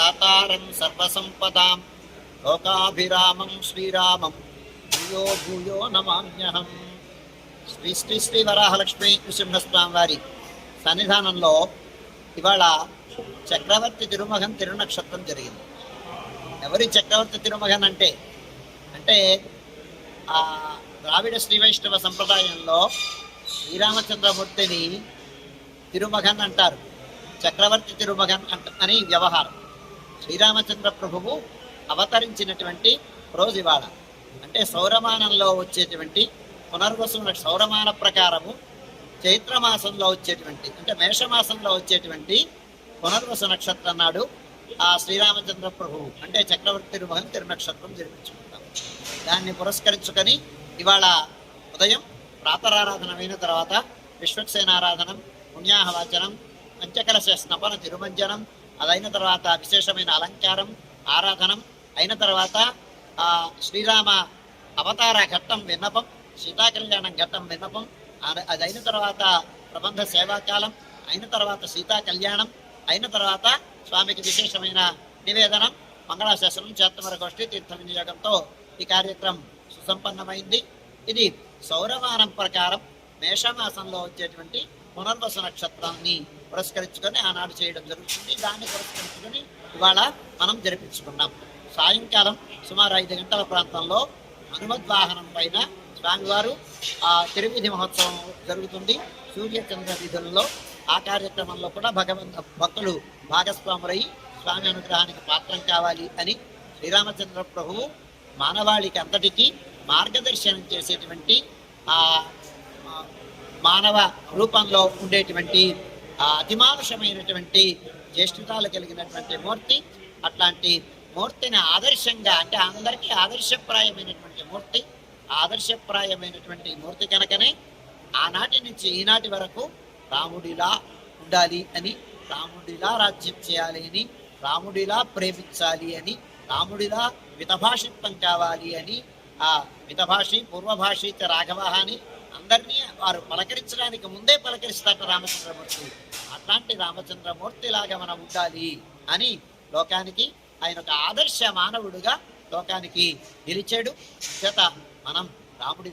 దాతారం సర్వసంపదాం లోకాభిరామం శ్రీరామం భూయో భూయో నమామ్యహం. శ్రీ శ్రీ శ్రీ వరాహలక్ష్మీ నృసింహస్వామి వారి సన్నిధానంలో ఇవాళ చక్రవర్తి తిరుమగన్ తిరునక్షత్రం జరిగింది. ఎవరి చక్రవర్తి తిరుమగన్ అంటే ఆ ద్రావిడ శ్రీ వైష్ణవ సంప్రదాయంలో శ్రీరామచంద్రమూర్తిని తిరుమగన్ అంటారు. చక్రవర్తి తిరుమగన్ అని వ్యవహారం. శ్రీరామచంద్ర ప్రభువు అవతరించినటువంటి రోజు ఇవాళ. అంటే సౌరమానంలో వచ్చేటువంటి పునర్వసు సౌరమాన ప్రకారము చైత్రమాసంలో వచ్చేటువంటి అంటే మేషమాసంలో వచ్చేటువంటి పునర్వసు నక్షత్రం నాడు ఆ శ్రీరామచంద్ర ప్రభువు అంటే చక్రవర్తి తిరుమగన్ తిరునక్షత్రం జరిపించుకుంటాం. దాన్ని పురస్కరించుకొని ఇవాళ ఉదయం ప్రాతరారాధన అయిన తర్వాత విశ్వక్సేనారాధనం, పుణ్యాహవాచనం, పంచకలశ స్నపన తిరుమంజనం, అదైన తర్వాత విశేషమైన అలంకారం ఆరాధనం అయిన తర్వాత శ్రీరామ అవతార ఘట్టం విన్నపం, సీతాకళ్యాణం ఘట్టం విన్నపం, అదైన తర్వాత ప్రబంధ సేవాకాలం అయిన తర్వాత సీతా కళ్యాణం అయిన తర్వాత స్వామికి విశేషమైన నివేదనం, మంగళాశాసనం, చేత్తమర గోష్ఠి, తీర్థ వినియోగంతో ఈ కార్యక్రమం సుసంపన్నమైంది. ఇది సౌరమానం ప్రకారం మేషమాసంలో వచ్చేటువంటి పునర్వసు నక్షత్రాన్ని పురస్కరించుకొని ఆనాడు చేయడం జరుగుతుంది. దాన్ని పురస్కరించుకొని ఇవాళ మనం జరిపించుకున్నాం. సాయంకాలం సుమారు 5 గంటల ప్రాంతంలో హనుమద్వాహనం పైన స్వామివారు తిరువిధి మహోత్సవం జరుగుతుంది. సూర్యచంద్ర విధుల్లో ఆ కార్యక్రమంలో కూడా భక్తులు భాగస్వాములై స్వామి అనుగ్రహానికి పాత్రం కావాలి అని శ్రీరామచంద్ర ప్రభువు మానవాళికి అంతటికీ మార్గదర్శనం చేసేటువంటి మానవ రూపంలో ఉండేటువంటి అతిమానుషమైనటువంటి జ్యేష్ఠతాలు కలిగినటువంటి మూర్తి. అట్లాంటి మూర్తిని ఆదర్శంగా అంటే అందరికీ ఆదర్శప్రాయమైనటువంటి మూర్తి. ఆదర్శప్రాయమైనటువంటి మూర్తి కనుకనే ఆనాటి నుంచి ఈనాటి వరకు రాముడిలా ఉండాలి అని, రాముడిలా రాజ్యం చేయాలి అని, రాముడిలా ప్రేమించాలి అని, రాముడిలా మితభాషిత్వం కావాలి అని, ఆ మితభాషి పూర్వభాషి రాఘవ అని అందరినీ వారు పలకరించడానికి ముందే పలకరిస్తాట రామచంద్రమూర్తి. అట్లాంటి రామచంద్రమూర్తి లాగా మనం ఉండాలి అని లోకానికి ఆయన ఒక ఆదర్శ మానవుడుగా లోకానికి నిలిచాడు. చేత మనం రాముడి